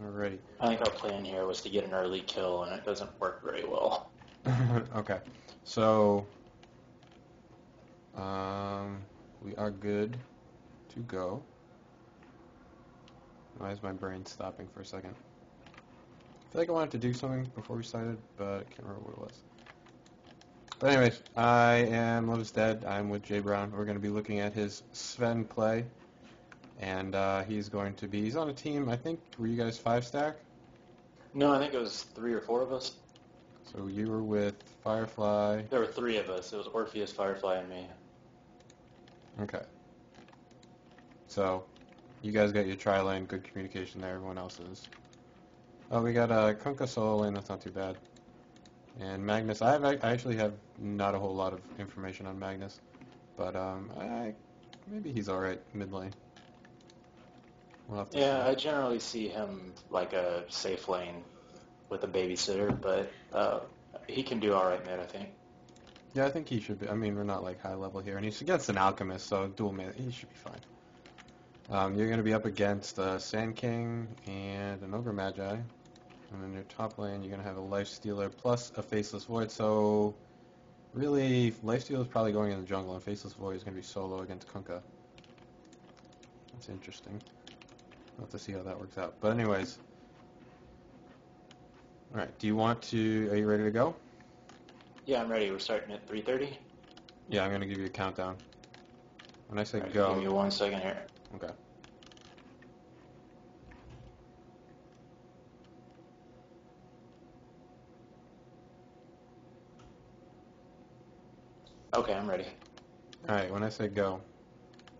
Alrighty. I think our plan here was to get an early kill, and it doesn't work very well. Okay. So, we are good to go. Why is my brain stopping for a second? I feel like I wanted to do something before we started, but I can't remember what it was. But anyways, I am Love is Dead. I'm with JBrown. We're going to be looking at his Sven play. And he's on a team, I think, were you guys 5-stack? No, I think it was 3 or 4 of us. So you were with Firefly. There were 3 of us. It was Orpheus, Firefly, and me. Okay. So, you guys got your tri-lane, good communication there, everyone else is. Oh, we got Kunkka solo lane, that's not too bad. And Magnus, I actually have not a whole lot of information on Magnus, but maybe he's alright mid lane. We'll have to see. I generally see him like a safe lane with a babysitter, but he can do alright mid, I think. Yeah, I think he should be. I mean, we're not like high level here, and he's against an alchemist, so dual mid, he should be fine. You're going to be up against Sand King and an Ogre Magi. And in your top lane, you're going to have a Lifestealer plus a Faceless Void. So, really, Lifestealer is probably going in the jungle, and Faceless Void is going to be solo against Kunkka. That's interesting. We'll have to see how that works out. But anyways. Alright, are you ready to go? Yeah, I'm ready. We're starting at 3:30? Yeah, I'm going to give you a countdown. When I say Right, go... Give me 1 second here. Okay. Okay, I'm ready. Alright, when I say go.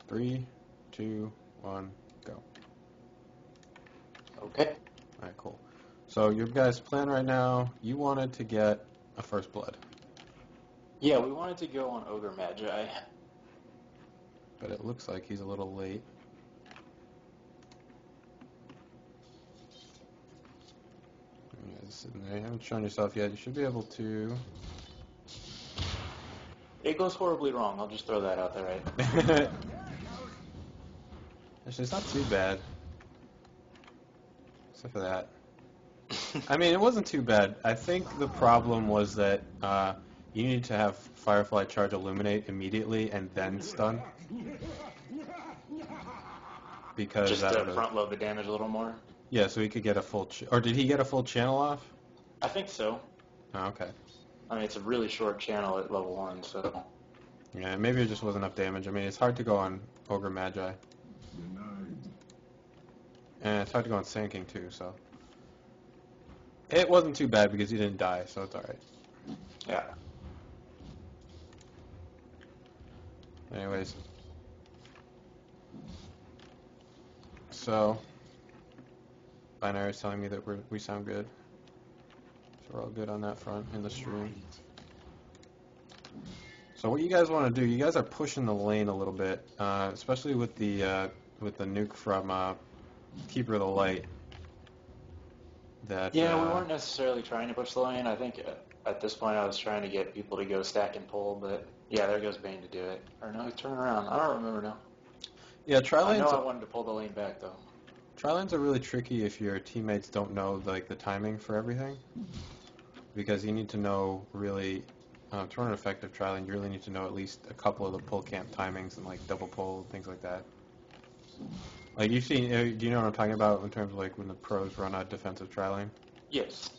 3, 2, 1, go. Okay. Alright, cool. So your guys' plan right now, you wanted to get a first blood. Yeah, we wanted to go on Ogre Magi. But it looks like he's a little late. You guys sitting there, you haven't shown yourself yet. You should be able to... It goes horribly wrong. I'll just throw that out there, right? Actually, it's not too bad. Except for that. I mean, it wasn't too bad. I think the problem was that you need to have Firefly charge Illuminate immediately and then stun. Because just to front load the damage a little more? Yeah, so he could get a full... Or did he get a full channel off? I think so. Oh, okay. I mean, it's a really short channel at level 1, so... Yeah, maybe it just wasn't enough damage. I mean, it's hard to go on Ogre Magi. And it's hard to go on Sand King, too, so... It wasn't too bad because he didn't die, so it's alright. Yeah. Anyways. So... Binary is telling me that we sound good. So we're all good on that front in the stream. So what you guys want to do, you guys are pushing the lane a little bit, especially with the nuke from Keeper of the Light. Yeah, we weren't necessarily trying to push the lane. I think at this point I was trying to get people to go stack and pull, but yeah, there goes Bane to do it. Or no, turn around. I don't remember now. Yeah, tri-lanes... I know I wanted to pull the lane back, though. Tri-lanes are really tricky if your teammates don't know like the timing for everything. Because you need to know really... to run an effective tri-lane, you really need to know at least a couple of the pull camp timings and like double pull, things like that. Like you've seen, do you know what I'm talking about in terms of like when the pros run a defensive tri-lane? Yes.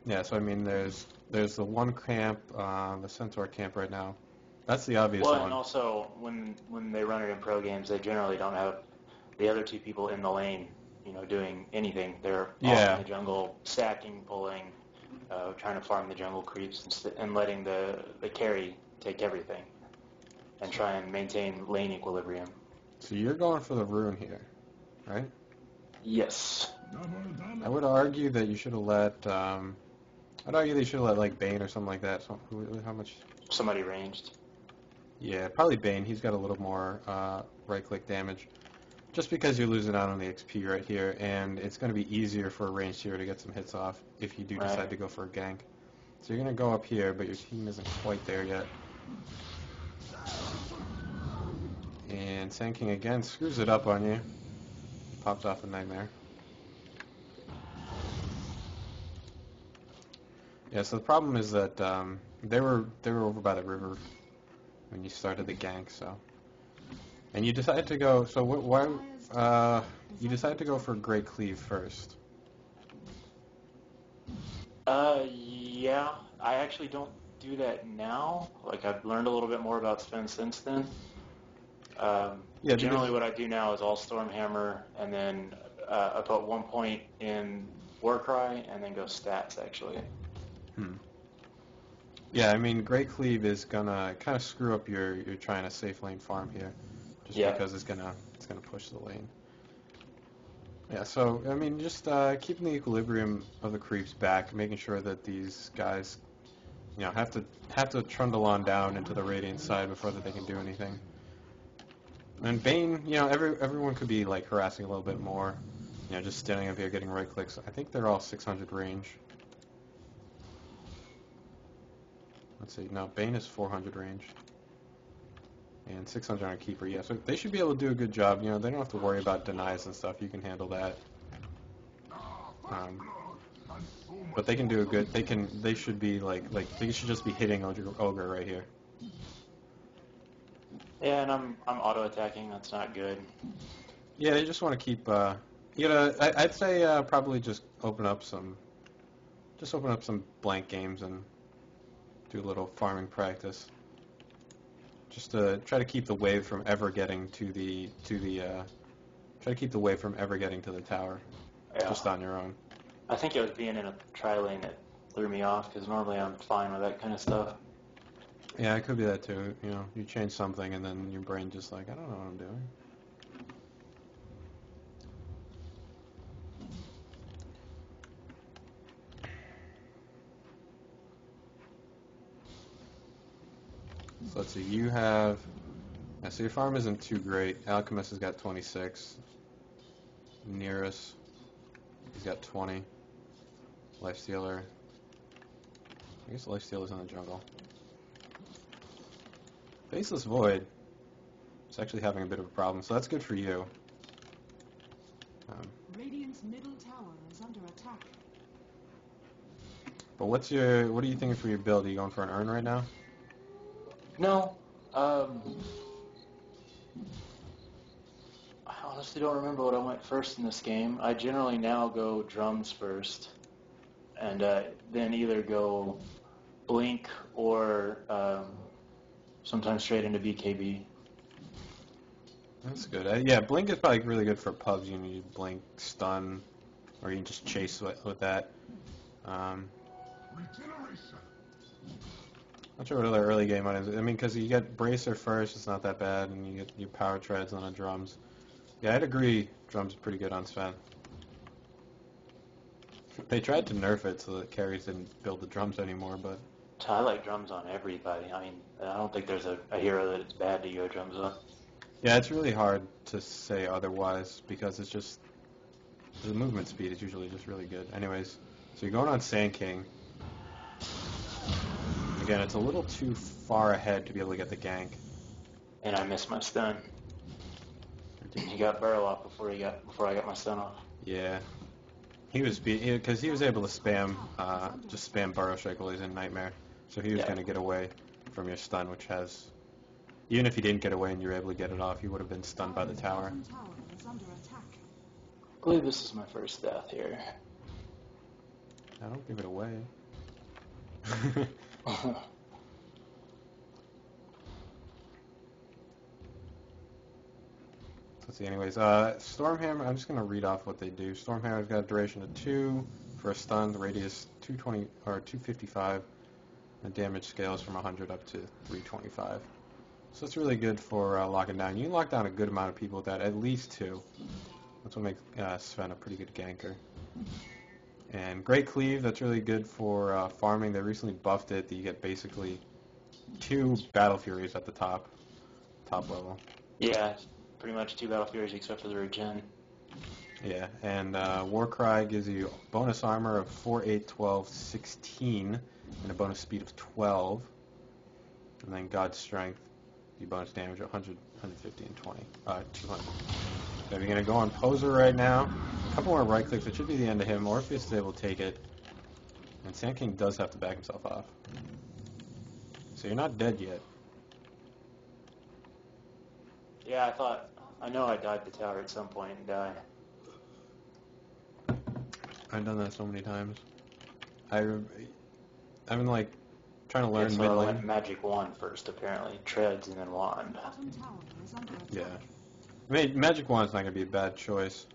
Yeah, so I mean there's the one camp, the Centaur camp right now. That's the obvious one. Well, and also when they run it in pro games, they generally don't have the other 2 people in the lane, doing anything. They're off in the jungle, stacking, pulling, trying to farm the jungle creeps and letting the carry take everything and try and maintain lane equilibrium. So you're going for the rune here, right? Yes. I would argue that you should have let... I'd argue that you should have let like Bane or something like that. So how much? Somebody ranged. Yeah, probably Bane. He's got a little more right-click damage. Just because you're losing out on the XP right here, and it's going to be easier for a ranged hero to get some hits off if you do decide to go for a gank. So you're going to go up here, but your team isn't quite there yet. And Sand King again screws it up on you. Pops off a Nightmare. Yeah, so the problem is that they were over by the river when you started the gank, so. And you decided to go, so why, you decided to go for Great Cleave first. Yeah, I actually don't do that now. Like, I've learned a little bit more about Sven since then. Yeah, Generally what I do now is all Stormhammer, and then I put 1 point in Warcry, and then go stats, actually. Yeah, I mean, Great Cleave is gonna kind of screw up your trying to safe lane farm here, just because it's gonna push the lane. Yeah, so I mean, just keeping the equilibrium of the creeps back, making sure that these guys, have to trundle on down into the Radiant side before that they can do anything. And Bane, everyone could be like harassing a little bit more, just standing up here getting right clicks. I think they're all 600 range. Let's see. No, Bane is 400 range. And 600 on a keeper, yeah. So they should be able to do a good job. They don't have to worry about denies and stuff. You can handle that. But they can do a good. They should be they should just be hitting Ogre right here. Yeah, and I'm auto attacking. That's not good. Yeah, you just want to keep. I'd say probably just open up some blank games and do a little farming practice. Just to try to keep the wave from ever getting to the try to keep the wave from ever getting to the tower, just on your own. I think it was being in a tri-lane that threw me off, because normally I'm fine with that kind of stuff. Yeah, it could be that too. You change something and then your brain just like, I don't know what I'm doing. So let's see, you have, so your farm isn't too great. Alchemist has got 26. Nearest, he's got 20. Lifestealer, I guess Lifestealer's in the jungle. Faceless Void is actually having a bit of a problem, so that's good for you. Radiant's middle tower is under attack. But what are you thinking for your build? Are you going for an Urn right now? No. I honestly don't remember what I went first in this game. I generally now go drums first, and then either go blink or sometimes straight into BKB. That's good. Yeah, blink is probably really good for pubs. You need blink, stun, or you can just chase with that. Not sure what other early game items. I mean, because you get Bracer first, it's not that bad, and you get your Power Treads on the drums. Yeah, I'd agree. Drums are pretty good on Sven. They tried to nerf it so that carries didn't build the drums anymore, but. I like drums on everybody. I mean, I don't think there's a hero that it's bad to go drums on. Yeah, it's really hard to say otherwise because it's just the movement speed is usually just really good. Anyways, so you're going on Sand King. Again, it's a little too far ahead to be able to get the gank. And I missed my stun. He got barrel off before I got my stun off. Yeah, because he was able to just spam Burrow Strike while he's in Nightmare, so he was going to get away from your stun, which has, even if he didn't get away and you were able to get it off, he would have been stunned by the tower. I believe this is my first death here. I don't give it away. Let's see, anyways, Stormhammer, I'm just going to read off what they do. Stormhammer's got a duration of 2 for a stun, the radius 255, and damage scales from 100 up to 325. So it's really good for locking down. You can lock down a good amount of people with that, at least 2. That's what makes Sven a pretty good ganker. And Great Cleave, that's really good for farming. They recently buffed it that you get basically 2 Battle Furies at the top level. Yeah, pretty much 2 Battle Furies except for the regen. Yeah, and Warcry gives you bonus armor of 4, 8, 12, 16, and a bonus speed of 12. And then God's Strength, you bonus damage of 100, 150, and 200. So if you're going to go on Poser right now, a couple more right clicks, it should be the end of him. Orpheus is able to take it. And Sand King does have to back himself off. So you're not dead yet. Yeah, I know I died the tower at some point and died. I've done that so many times. I've been like trying to learn So mid I lane. went magic wand first, apparently. Treads and then wand. Bottom tower is under attack. Yeah. I mean, magic wand's not gonna be a bad choice.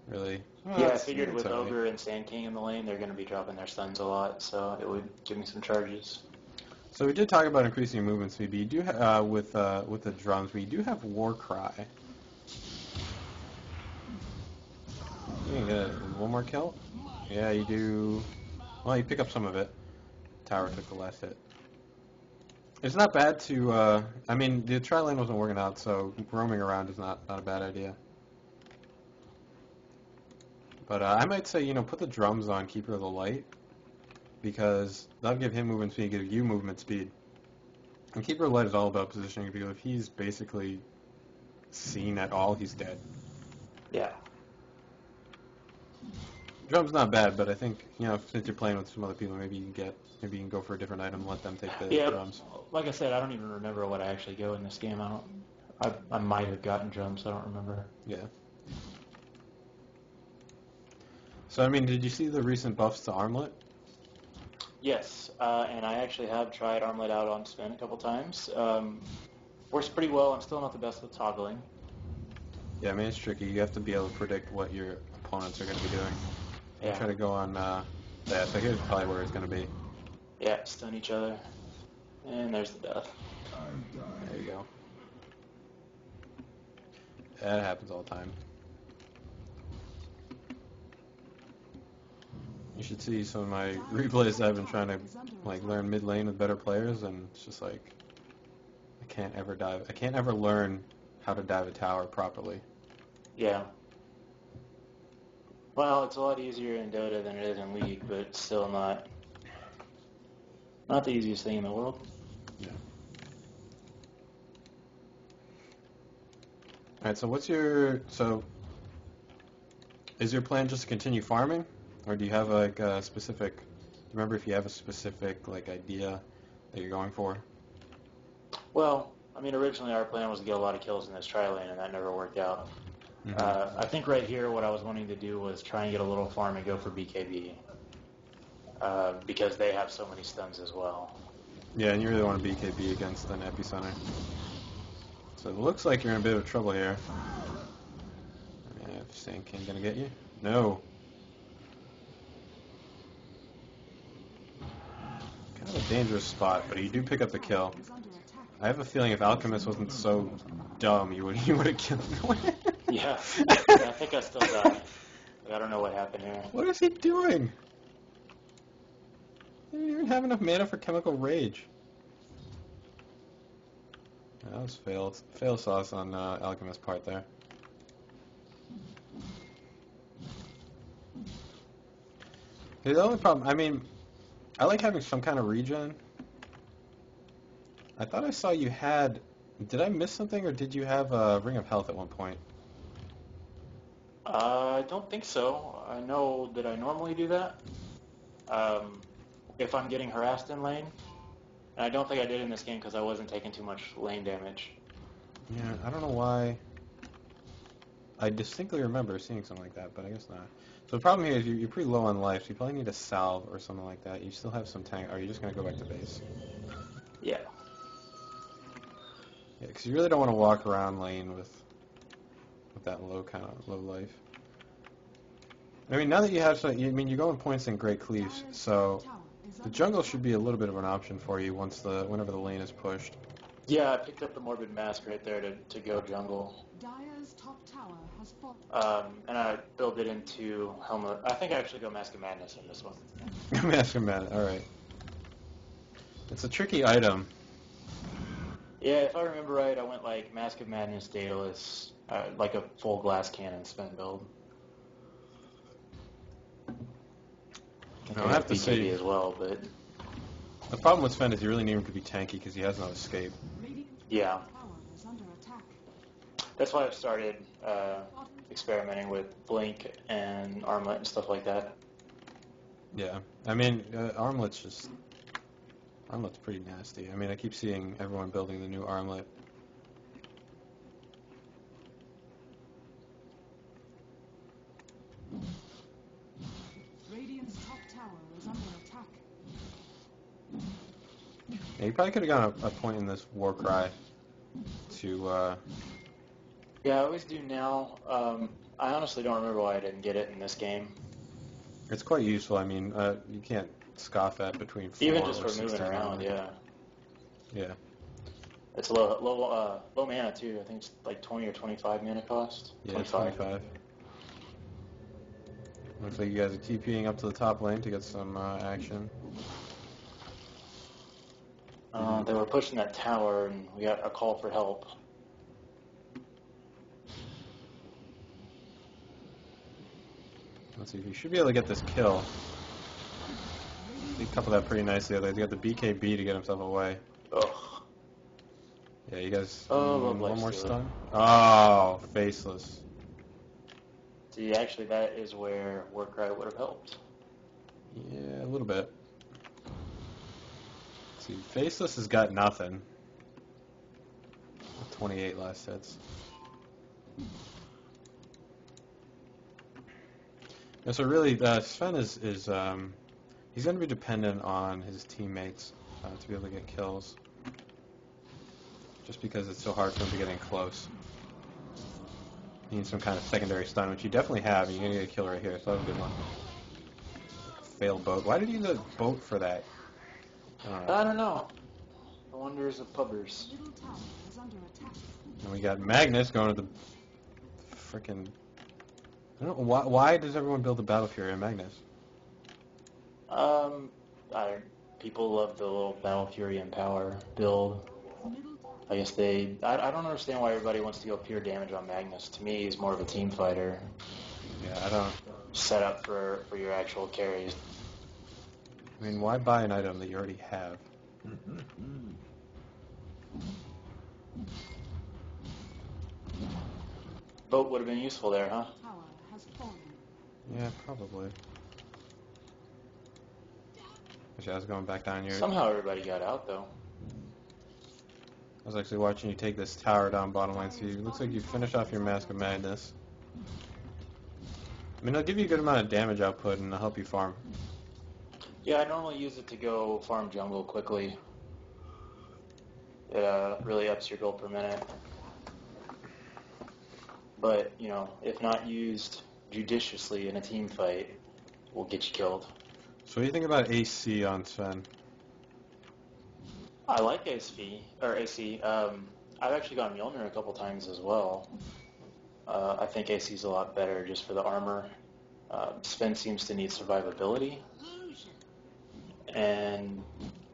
Really. Well, Yeah, I figured with alright. Ogre and Sand King in the lane, they're going to be dropping their stuns a lot, so it would give me some charges. So we did talk about increasing your movement speed, but you do with the drums, but you do have War Cry. You can get one more kill. Yeah, you do. Well, you pick up some of it. Tower took the last hit. It's not bad to. I mean, the tri lane wasn't working out, so roaming around is not a bad idea. But I might say, put the drums on Keeper of the Light, because that'll give him movement speed, give you movement speed. And Keeper of the Light is all about positioning, because if he's basically seen at all, he's dead. Yeah. Drum's not bad, but I think, since you're playing with some other people, maybe you can go for a different item and let them take the drums. Like I said, I don't even remember what I actually go in this game. I might have gotten drums, I don't remember. Yeah. So, I mean, did you see the recent buffs to Armlet? Yes, and I actually have tried Armlet out on spin a couple times. Works pretty well. I'm still not the best with toggling. Yeah, I mean, it's tricky. You have to be able to predict what your opponents are going to be doing. Yeah. Try to go on that. So here's probably where it's going to be. Yeah, stun each other. And there's the death. There you go. That happens all the time. You should see some of my replays. I've been trying to learn mid lane with better players, and it's just like I can't ever dive. I can't ever learn how to dive a tower properly. Yeah. Well, it's a lot easier in Dota than it is in League, but it's still not the easiest thing in the world. Yeah. All right. So is your plan just to continue farming, or do you have like a specific? Do you remember if you have a specific idea that you're going for? Well, I mean, originally our plan was to get a lot of kills in this tri lane, and that never worked out. Mm-hmm. I think right here what I was wanting to do was try and get a little farm and go for BKB, because they have so many stuns as well. Yeah, and you really want to BKB against an epicenter. So it looks like you're in a bit of trouble here. If Sand King gonna get you? No. Kind of a dangerous spot, but you do pick up the kill. I have a feeling if Alchemist wasn't so dumb, you would have killed him. Yeah, I think I still died. I don't know what happened here. What is he doing? He didn't even have enough mana for Chemical Rage. That was fail sauce on Alchemist's part there. The only problem, I mean, I like having some kind of regen. I thought I saw you had. Did I miss something, or did you have a Ring of Health at one point? I don't think so. I know that I normally do that if I'm getting harassed in lane. And I don't think I did in this game because I wasn't taking too much lane damage. Yeah, I don't know why. I distinctly remember seeing something like that, but I guess not. So the problem here is you're pretty low on life, so you probably need a salve or something like that. You still have some tank, or are you just going to go back to base? Yeah. Yeah, because you really don't want to walk around lane with that low life. I mean, now that you have you're going points in Great Cleaves, so the jungle should be a little bit of an option for you whenever the lane is pushed. Yeah, I picked up the Morbid Mask right there to go jungle. Dire's top tower has fallen. And I build it into Helmet. I think I actually go Mask of Madness in this one. Mask of Madness, alright. It's a tricky item. Yeah, if I remember right, I went like Mask of Madness, Daedalus, like a full glass cannon spin build. I'll have to BKB say as well, but the problem with Sven is you really need him to be tanky because he has no escape. yeah, Tower is under attack. that's why I've started experimenting with Blink and Armlet and stuff like that. Yeah, I mean, Armlet's pretty nasty. I mean, I keep seeing everyone building the new Armlet. Radiant's top tower is under attack. Yeah, you probably could have gone a point in this war cry to. Yeah, I always do now. I honestly don't remember why I didn't get it in this game. It's quite useful. I mean, you can't scoff at between 4 Even just or for moving 16 around, armor. yeah. Yeah. It's low mana too. I think it's like 20 or 25 mana cost. Yeah, 25. Looks like you guys are TPing up to the top lane to get some action. They were pushing that tower, and we got a call for help. Let's see, you should be able to get this kill. He coupled that pretty nicely. They got the BKB to get himself away. Ugh. Yeah, you guys. One more stun. Oh, faceless. See, actually, that is where Warcry would have helped. Yeah, a little bit. Let's see, faceless has got nothing. 28 last hits. Yeah, so really, Sven is he's going to be dependent on his teammates to be able to get kills. Just because it's so hard for him to get in close. You need some kind of secondary stun, which you definitely have. You're going to get a kill right here, so that was a good one. Failed boat. Why did you use a boat for that? I don't know. The wonders of pubbers. Middle tower is under attack. And we got Magnus going to the frickin'... I don't know, why does everyone build a Battle Fury on Magnus? People love the little Battle Fury and Power build. I guess I don't understand why everybody wants to go pure damage on Magnus. To me, he's more of a team fighter. Yeah, I don't... Set up for your actual carries. I mean, why buy an item that you already have? Boat would have been useful there, huh? Tower has fallen. Yeah, probably. Actually, I was going back down here. Somehow everybody got out, though. I was actually watching you take this tower down bottom lane, so it looks like you finish off your Mask of Madness. I mean, it'll give you a good amount of damage output, and it'll help you farm. Yeah, I normally use it to go farm jungle quickly. It really ups your gold per minute. But, you know, if not used judiciously in a team fight, will get you killed. So what do you think about AC on Sven? I like AC. I've actually gotten Mjolnir a couple times as well. I think AC is a lot better just for the armor. Sven seems to need survivability. And,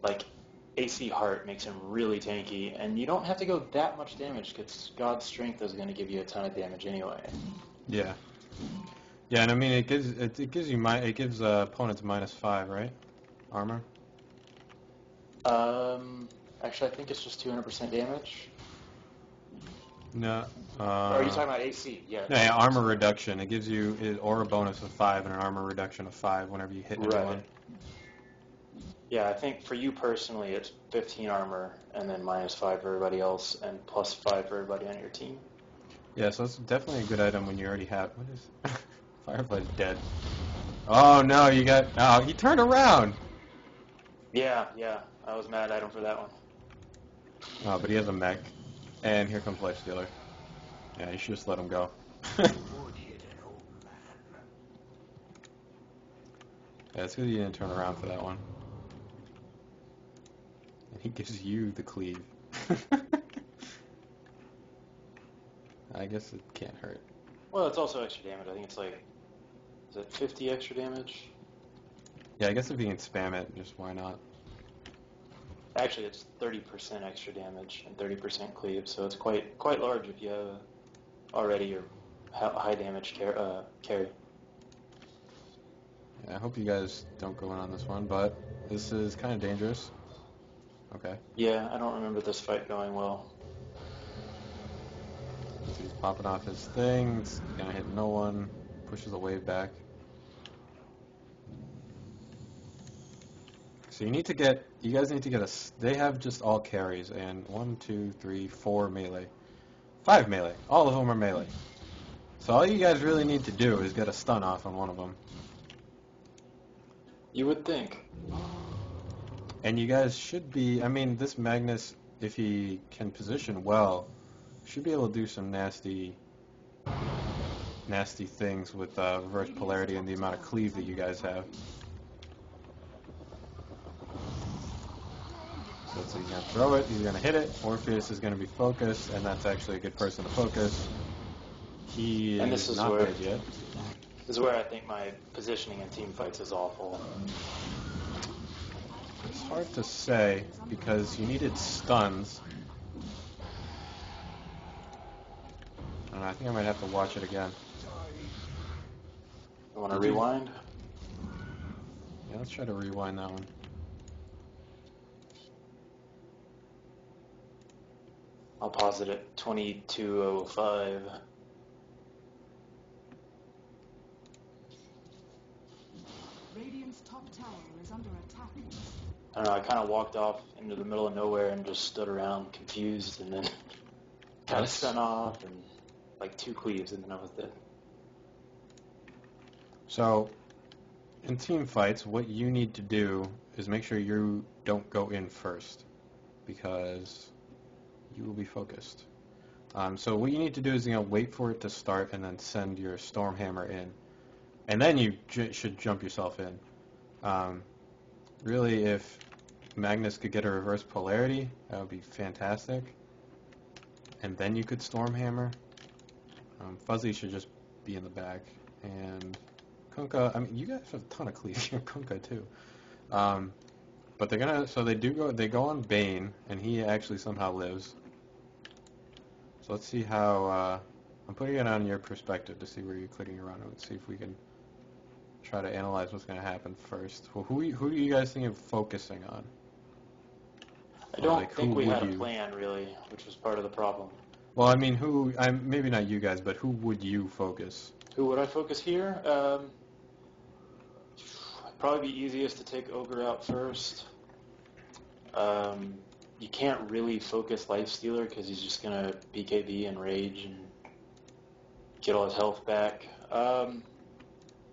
like, AC Heart makes him really tanky, and you don't have to go that much damage because God's Strength is going to give you a ton of damage anyway. Yeah. Yeah, and I mean it gives opponents -5, right? Armor. Actually, I think it's just 200% damage. No. Or are you talking about AC? Yeah. No, yeah, armor reduction. It gives you an aura bonus of 5 and an armor reduction of 5 whenever you hit anyone. Right. Yeah, I think for you personally, it's 15 armor and then -5 for everybody else, and +5 for everybody on your team. Yeah, so it's definitely a good item when you already have. What is? Firefly's dead. Oh no, you got. Oh, he turned around. Yeah, I was mad at him for that one. Oh, but he has a mech, and here comes Lifestealer. Yeah, you should just let him go. Yeah, it's good you didn't turn around for that one. And he gives you the cleave. I guess it can't hurt. Well, it's also extra damage. I think it's like, is it 50 extra damage? Yeah, I guess if you can spam it, just why not? Actually, it's 30% extra damage and 30% cleave, so it's quite large if you have already your high damage carry. Yeah, I hope you guys don't go in on this one, but this is kind of dangerous. Okay. Yeah, I don't remember this fight going well. So he's popping off his thing. It's gonna hit no one. Pushes the wave back. So you guys need to get they have just all carries, and 1, 2, 3, 4 melee. 5 melee. All of them are melee. So all you guys really need to do is get a stun off on one of them. You would think. And you guys should be, I mean, this Magnus, if he can position well, should be able to do some nasty things with reverse polarity and the amount of cleave that you guys have. So you're going to throw it, you're going to hit it. Orpheus is going to be focused, and that's actually a good person to focus. He is not dead yet. This is where I think my positioning in team fights is awful. It's hard to say because you needed stuns. And I think I might have to watch it again. You want to rewind? Yeah, let's try to rewind that one. I'll pause it at 22:05. Radiant's top tower is under attack. I don't know, I kind of walked off into the middle of nowhere and just stood around confused and then got a stun off and like 2 cleaves and then I was dead. So, in team fights, what you need to do is make sure you don't go in first because you will be focused. So what you need to do is wait for it to start and then send your Stormhammer in. And then you should jump yourself in. Really, if Magnus could get a reverse polarity, that would be fantastic. And then you could Stormhammer. Fuzzy should just be in the back. And Kunkka, I mean, you guys have a ton of cleave here, Kunkka too. But they go on Bane, and he actually somehow lives. So let's see how, I'm putting it on your perspective to see where you're clicking around. Let's see if we can try to analyze what's going to happen first. Well, who do you guys think of focusing on? I don't think we had a plan, really, which was part of the problem. Well, I mean, maybe not you guys, but who would you focus? Who would I focus here? Probably be easiest to take Ogre out first. You can't really focus Lifestealer because he's just going to BKB and rage and get all his health back. I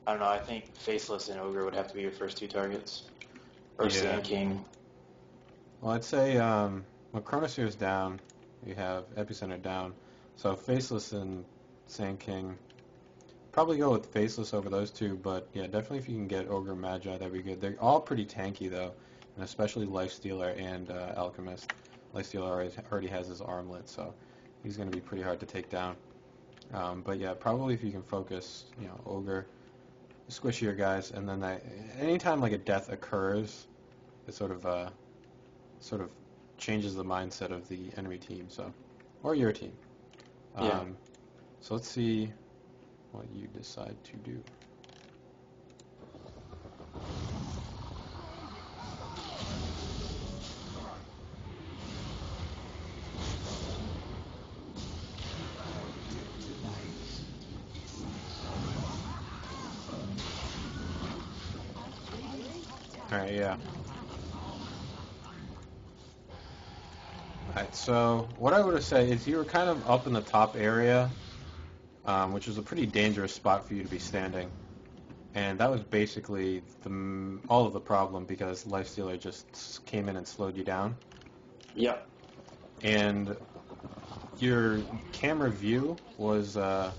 don't know, I think Faceless and Ogre would have to be your first 2 targets. Or Sand King. Well, I'd say when Chronosphere's down, you have Epicenter down. So Faceless and Sand King, probably go with Faceless over those 2, but yeah, definitely if you can get Ogre and Magi, that'd be good. They're all pretty tanky though, and especially Lifestealer and Alchemist. Lifestealer already has his armlet, so he's going to be pretty hard to take down. But yeah, probably if you can focus, Ogre, squishier guys, and then anytime like a death occurs, it sort of changes the mindset of the enemy team, or your team. So let's see what you decide to do. Alright, yeah. Alright, so what I would say is you were kind of up in the top area, which was a pretty dangerous spot for you to be standing. And that was basically all of the problem because Lifestealer just came in and slowed you down. Yep. And your camera view was, it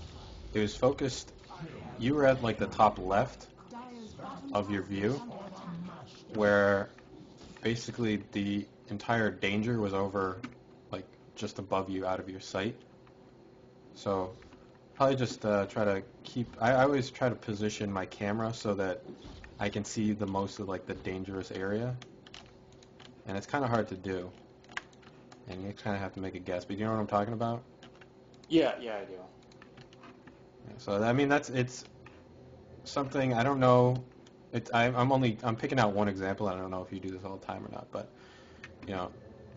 was focused, you were at like the top left of your view, where basically the entire danger was over, like, just above you, out of your sight. So probably just try to I always try to position my camera so that I can see the most of like the dangerous area, and it's kind of hard to do, and you kind of have to make a guess. But you know what I'm talking about? Yeah, I do. Yeah, so I mean it's something I don't know. I'm picking out one example. I don't know if you do this all the time or not, but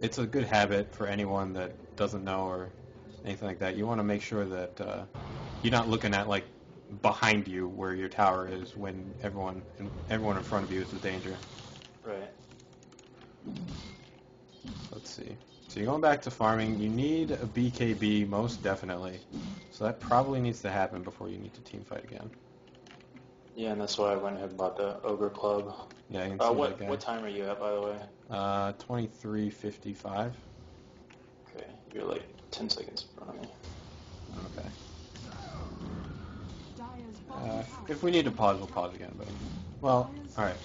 it's a good habit for anyone that doesn't know or anything like that. You want to make sure that you're not looking at like behind you where your tower is when everyone in front of you is the danger. Right. Let's see. So you're going back to farming. You need a BKB most definitely. So that probably needs to happen before you need to team fight again. Yeah, and that's why I went ahead and bought the Ogre Club. Yeah, you can see that guy. What time are you at, by the way? 23:55. Okay, you're like 10 seconds in front of me. Okay. If we need to pause, we'll pause again. But well, all right.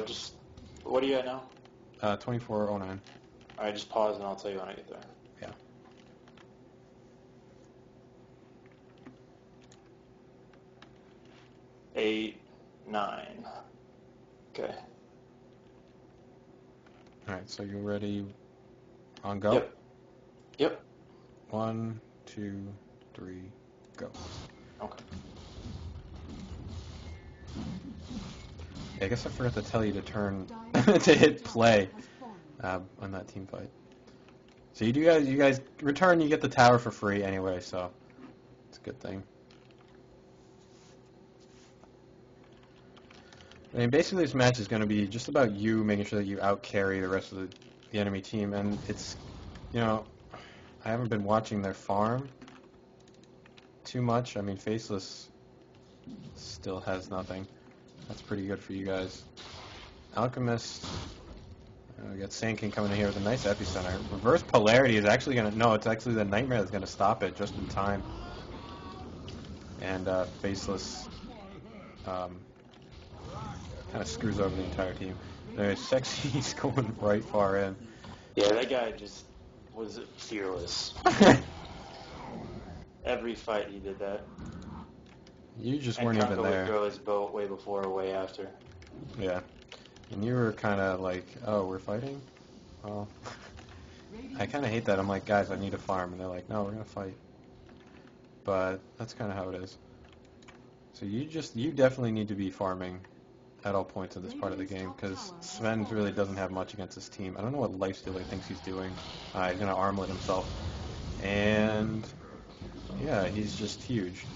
Just what are you at now? 24:09. All right, just pause and I'll tell you when I get there. Yeah. Eight, 9. Okay. All right. So you ready? On go. Yep. Yep. 1, 2, 3, go. Okay. Yeah, I guess I forgot to tell you to turn to hit play on that team fight. So you guys return. You get the tower for free anyway, so it's a good thing. I mean, basically this match is going to be just about you making sure that you out-carry the rest of the enemy team, and it's, you know, I haven't been watching their farm too much. I mean, Faceless still has nothing. That's pretty good for you guys. Alchemist, we got Sand King coming in here with a nice epicenter. Reverse Polarity is actually going to, no, it's actually the Nightmare that's going to stop it just in time. And Faceless kind of screws over the entire team. There's Sexy's going right far in. Yeah, that guy just was fearless. Every fight he did that. You just weren't even there. And Kanko would throw his boat way before or way after. Yeah. And you were kind of like, oh, we're fighting? Well, I kind of hate that. I'm like, guys, I need a farm. And they're like, no, we're going to fight. But that's kind of how it is. So you definitely need to be farming at all points in this part of the game, because Sven really doesn't have much against his team. I don't know what Lifestealer thinks he's doing. He's going to armlet himself. And, yeah, he's just huge.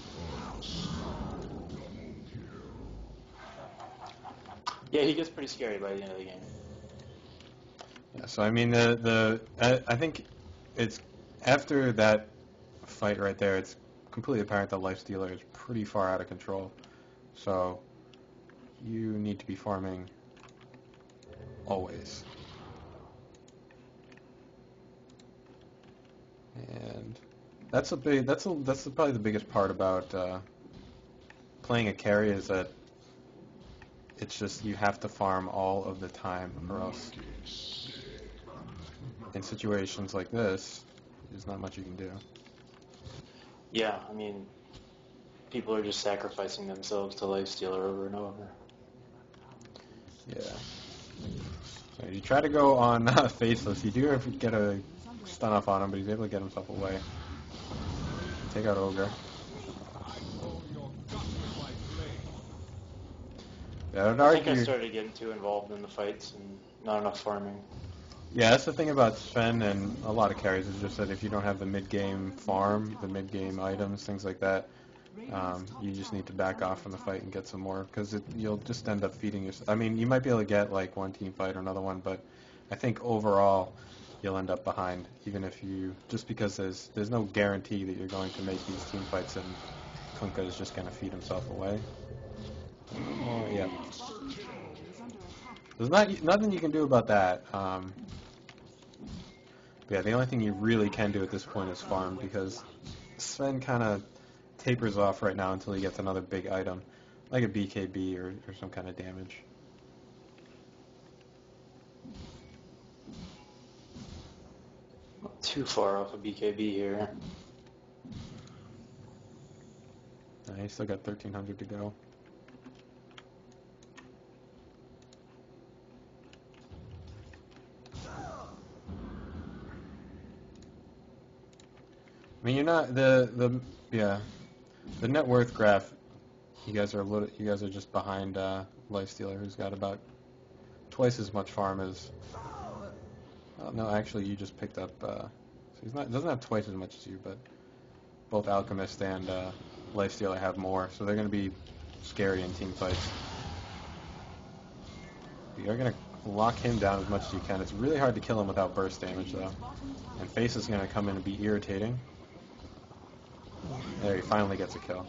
Yeah, he gets pretty scary by the end of the game. Yeah, so I mean, I think it's after that fight right there, it's completely apparent that Lifestealer is pretty far out of control. So you need to be farming always. And that's probably the biggest part about playing a carry, is that it's just you have to farm all of the time, or else in situations like this, there's not much you can do. Yeah, I mean, people are just sacrificing themselves to Lifestealer over and over. Yeah. So you try to go on Faceless. You do get a stun off on him, but he's able to get himself away. Take out Ogre. Yeah, I think I started getting too involved in the fights and not enough farming. Yeah, that's the thing about Sven and a lot of carries, is just that if you don't have the mid-game farm, the mid-game items, things like that, you just need to back off from the fight and get some more, because you'll just end up feeding yourself. I mean, you might be able to get like one team fight or another one, but I think overall you'll end up behind, even if just because there's no guarantee that you're going to make these team fights, and Kunkka is just going to feed himself away. Yeah. There's nothing you can do about that. Yeah, the only thing you really can do at this point is farm, because Sven kind of tapers off right now until he gets another big item, like a BKB or some kind of damage. Not too far off a BKB here. You still got 1,300 to go. I mean, you're not the net worth graph. You guys are just behind Lifestealer, who's got about twice as much farm as. Well, no, actually, you just picked up. So doesn't have twice as much as you, but both Alchemist and Lifestealer have more, so they're going to be scary in team fights. You're gonna lock him down as much as you can. It's really hard to kill him without burst damage, though. And Face is going to come in and be irritating. There, he finally gets a kill.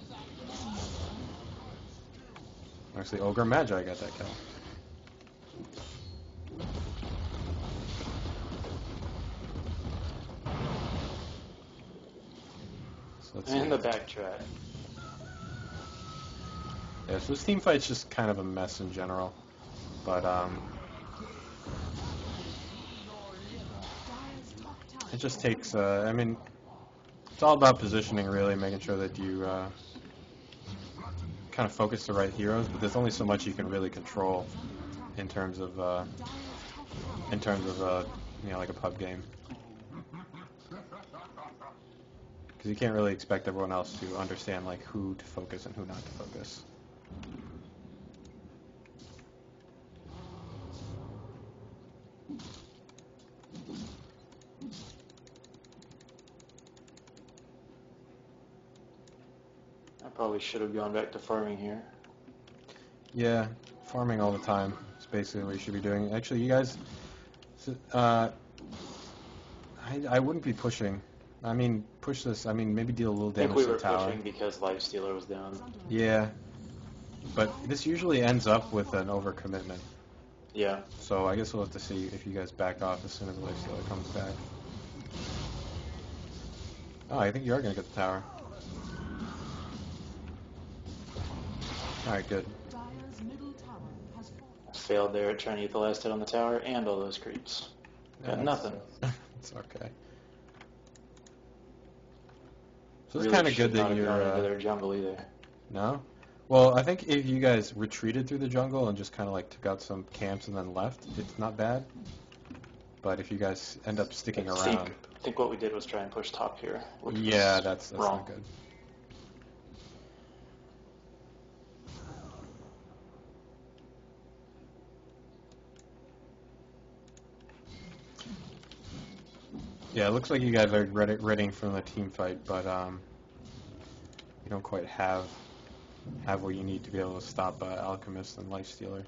Actually, Ogre Magi got that kill. So let's see. And the backtrack. Yeah, so this team fight's just kind of a mess in general. But, it just takes, I mean, it's all about positioning, really, making sure that you kind of focus the right heroes, but there's only so much you can really control in terms of you know, like a pub game. Because you can't really expect everyone else to understand, like, who to focus and who not to focus. I probably should have gone back to farming here. Yeah, farming all the time is basically what you should be doing. Actually, you guys, I wouldn't be pushing. I mean, push this. I mean, maybe deal a little I think damage we to were the tower. pushing because Lifestealer was down. Yeah, but this usually ends up with an overcommitment. Yeah. So I guess we'll have to see if you guys back off as soon as Lifestealer comes back. Oh, I think you are going to get the tower. Alright, good. I failed there at trying to get the last hit on the tower and all those creeps. Got nothing. It's okay. So it's Really kind of good should not that have gone into you're... their jungle either. No? Well, I think if you guys retreated through the jungle and just kind of like took out some camps and then left, it's not bad. But if you guys end up sticking around... I think what we did was try and push top here. Yeah, that's wrong. not good. Yeah, it looks like you guys are readying for the team fight, but you don't quite have what you need to be able to stop Alchemist and Lifestealer.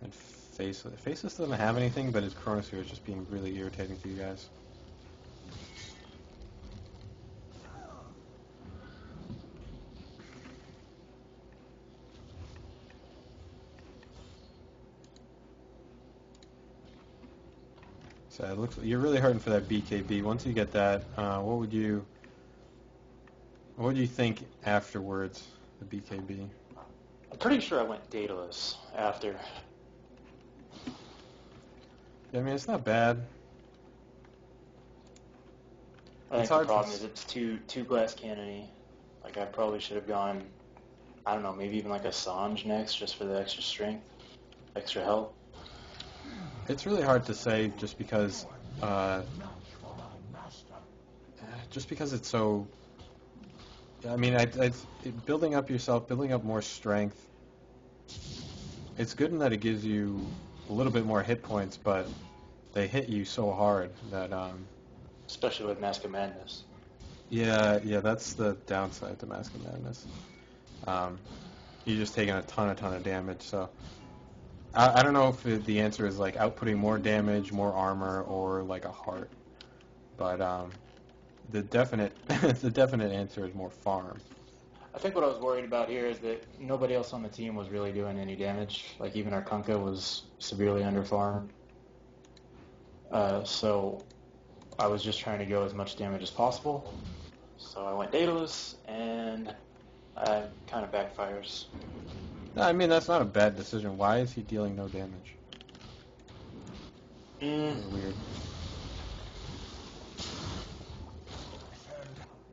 And Faceless doesn't have anything, but his Chronosphere is just being really irritating to you guys. So it looks like you're really hurting for that BKB. Once you get that, what would you think afterwards? The BKB. I'm pretty sure I went dataless after. Yeah, I mean, it's not bad. I think the problem is it's too glass cannony. Like, I probably should have gone, I don't know, maybe even like a Sange next, just for the extra strength, extra health. It's really hard to say, just because it's so. I mean, building up yourself, building up more strength. It's good in that it gives you a little bit more hit points, but they hit you so hard that. Especially with Mask of Madness. Yeah, that's the downside to Mask of Madness. You're just taking a ton of damage, so. I don't know if the answer is like outputting more damage, more armor, or like a heart, but the definite answer is more farm. I think what I was worried about here is that nobody else on the team was really doing any damage. Like, even our Kunkka was severely underfarmed. So I was just trying to go as much damage as possible. So I went dataless, and it kind of backfires. No, I mean, that's not a bad decision. Why is he dealing no damage? Weird.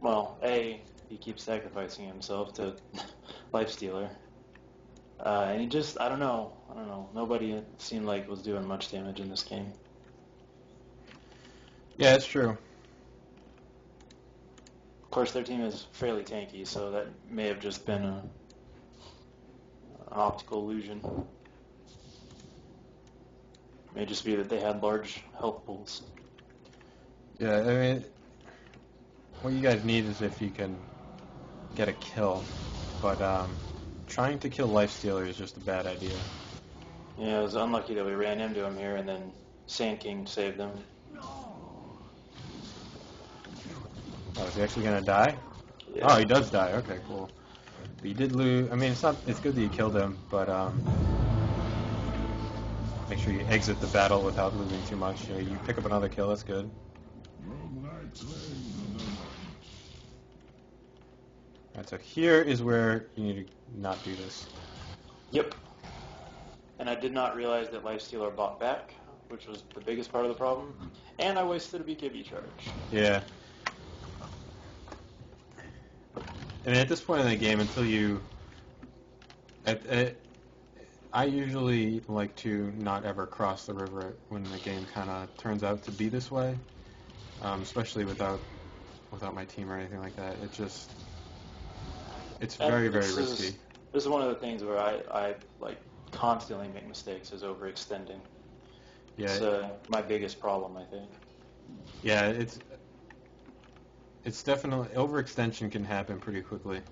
Well, he keeps sacrificing himself to Lifestealer. And he just, I don't know. Nobody seemed like was doing much damage in this game. Yeah, it's true. Of course, their team is fairly tanky, so that may have just been an optical illusion. May just be that they had large health pools. Yeah, I mean, what you guys need is if you can get a kill, but trying to kill Lifestealer is just a bad idea. Yeah, it was unlucky that we ran into him here, and then Sand King saved him. Oh, is he actually gonna die? Yeah. Oh, he does die. Okay, cool. But you did lose. I mean, it's not. It's good that you killed him, but make sure you exit the battle without losing too much. You pick up another kill. That's good. Alright, so here is where you need to not do this. Yep. And I did not realize that Lifestealer bought back, which was the biggest part of the problem. And I wasted a BKB charge. Yeah. I mean, at this point in the game, until you... I usually like to not ever cross the river when the game kind of turns out to be this way, especially without my team or anything like that. It's very, very risky. This is one of the things where I like constantly make mistakes, is overextending. Yeah. It's my biggest problem, I think. Yeah, it's definitely, overextension can happen pretty quickly.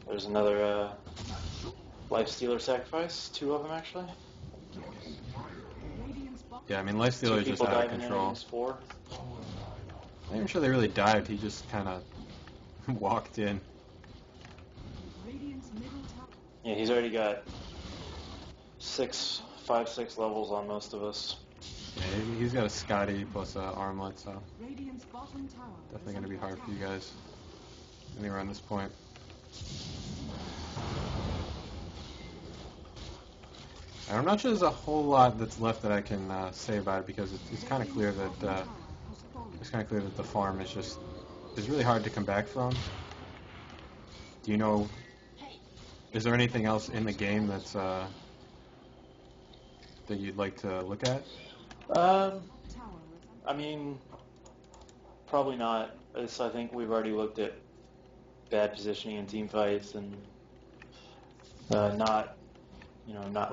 There's another Lifestealer sacrifice, 2 of them actually. Yeah, I mean, Lifestealer is just out of control. 4. I'm not even sure they really dived, he just kind of walked in. Yeah, he's already got 5, 6 levels on most of us. Yeah, he's got a Scotty plus armlet, so definitely going to be hard for you guys anywhere on this point. And I'm not sure there's a whole lot that's left that I can say about it, because it's kind of clear that the farm is really hard to come back from. Do you know? Is there anything else in the game that's that you'd like to look at? I mean, probably not. I think we've already looked at bad positioning in team fights and not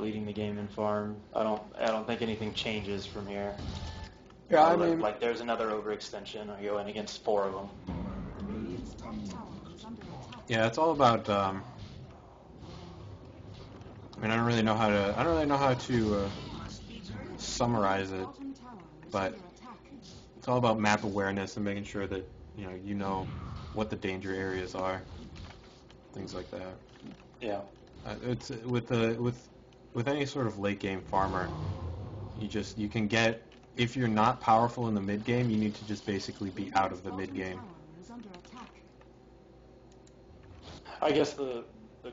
leading the game in farm. I don't think anything changes from here. Yeah, I mean, like there's another overextension. Are you going against 4 of them? Yeah, it's all about. I mean, I don't really know how to summarize it, but it's all about map awareness and making sure that you know what the danger areas are, things like that. Yeah. It's with any sort of late game farmer, you can get, if you're not powerful in the mid game, you need to just basically be out of the mid game. I guess the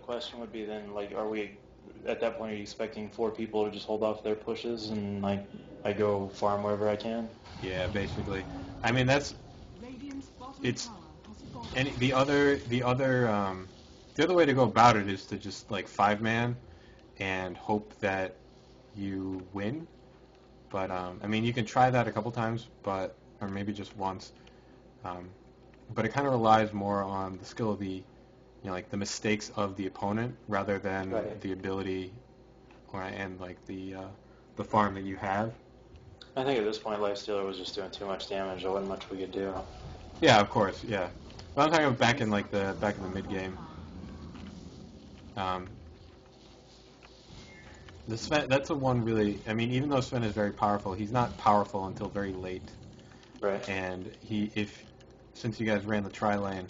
question would be then, like, are we at that point, are you expecting 4 people to just hold off their pushes and like I go farm wherever I can? Yeah, basically. I mean, it's and the other way to go about it is to just like 5-man and hope that you win. But I mean, you can try that a couple times, or maybe just once. But it kind of relies more on the skill of like the mistakes of the opponent rather than the ability and like the farm that you have. I think at this point, Lifestealer was just doing too much damage. There wasn't much we could do. Yeah, of course, yeah. But I'm talking about back in the mid game. The Sven, that's the one really. I mean, even though Sven is very powerful, he's not powerful until very late. Right. And since you guys ran the tri-lane,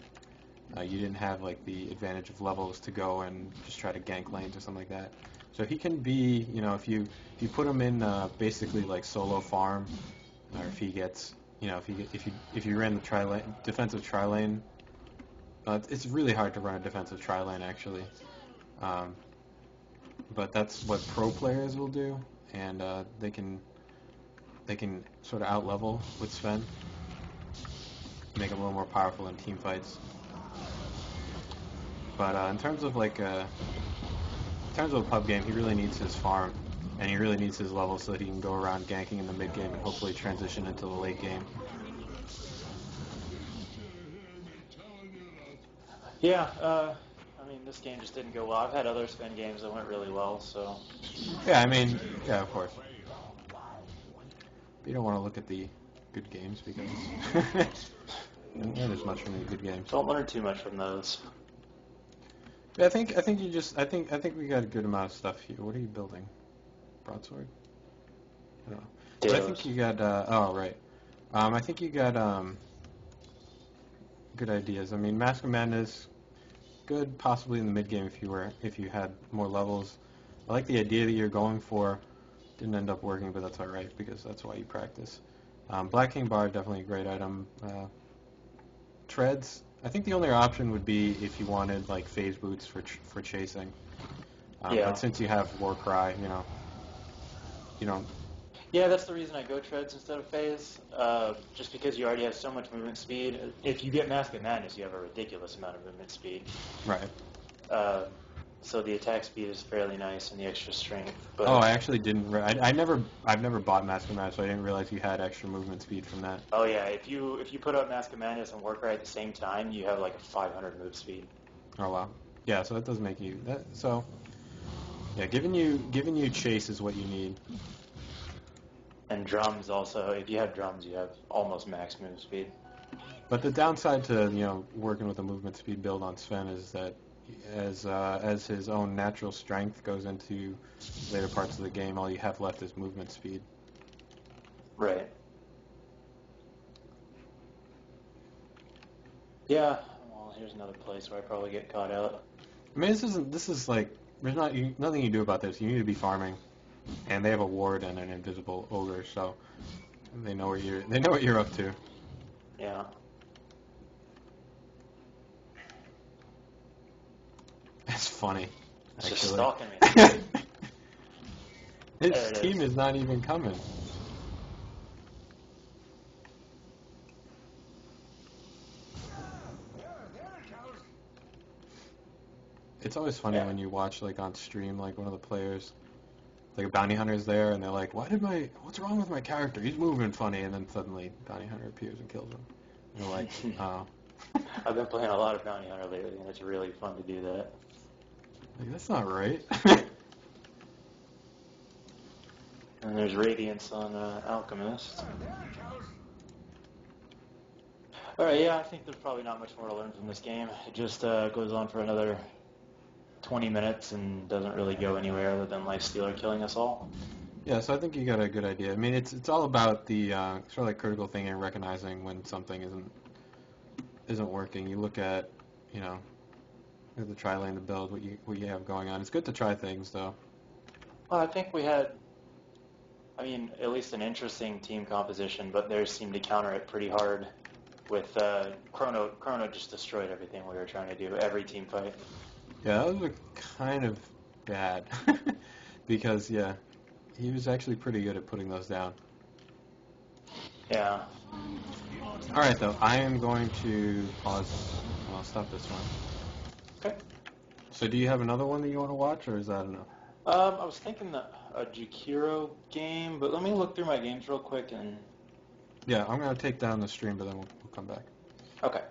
you didn't have like the advantage of levels to go and just try to gank lanes or something like that. So he can be, if you put him in basically like solo farm, or if he gets, if you ran the defensive tri-lane, it's really hard to run a defensive tri-lane actually. But that's what pro players will do, and they can sort of out-level with Sven, make him a little more powerful in team fights. But in terms of a pub game, he really needs his farm, and he really needs his level so that he can go around ganking in the mid game and hopefully transition into the late game. Yeah, I mean, this game just didn't go well. I've had other Sven games that went really well, so... Yeah, I mean, yeah, of course. But you don't want to look at the good games because there's much from the good games. Don't learn too much from those. Yeah, I think we got a good amount of stuff here. What are you building? Broadsword? I don't know. But I think you got. Oh right. I think you got good ideas. I mean, Mask of Madness, good possibly in the mid game if you had more levels. I like the idea that you're going for. Didn't end up working, but that's all right because that's why you practice. Black King Bar, definitely a great item. Treads, I think the only option would be if you wanted like phase boots for chasing. Yeah. But since you have Warcry, you don't. Yeah, that's the reason I go treads instead of phase. Just because you already have so much movement speed. If you get Mask of Madness, you have a ridiculous amount of movement speed. Right. So the attack speed is fairly nice and the extra strength. But I actually didn't. I've never bought Mask of Madness, so I didn't realize you had extra movement speed from that. Oh yeah, if you put up Mask of Madness and Warcry at the same time, you have like a 500 move speed. Oh wow. Yeah, so that does make you that. So yeah, giving you chase is what you need. And drums also. If you have drums, you have almost max move speed. But the downside to working with a movement speed build on Sven is that as his own natural strength goes into later parts of the game, all you have left is movement speed. Right. Yeah. Well, here's another place where I probably get caught out. I mean, this is like there's nothing you do about this. You need to be farming, and they have a ward and an invisible ogre, so they know what you're up to. Yeah. That's funny. It's Actually. just stalking me. His team is not even coming. It's always funny when you watch like on stream, like one of the players, like a bounty hunter's there, and they're like, what's wrong with my character? He's moving funny, and then suddenly bounty hunter appears and kills him. And they're like, oh. I've been playing a lot of bounty hunter lately, and it's really fun to do that. Like, that's not right. And there's Radiance on Alchemist. Alright, yeah, I think there's probably not much more to learn from this game. It just goes on for another 20 minutes and doesn't really go anywhere other than Lifestealer killing us all. Yeah, so I think you got a good idea. I mean, it's all about the sort of like critical thinking and recognizing when something isn't working. You look at, the tri lane, the build, what you have going on. It's good to try things, though. Well, I think we had, at least an interesting team composition, but theirs seemed to counter it pretty hard with Chrono. Chrono just destroyed everything we were trying to do, every team fight. Yeah, that was kind of bad because, yeah, he was actually pretty good at putting those down. Yeah. All right, though, I am going to pause. I'll stop this one. Okay. So do you have another one that you want to watch, or is that enough? I was thinking a Jakiro game, but let me look through my games real quick and... Yeah, I'm going to take down the stream, but then we'll come back. Okay.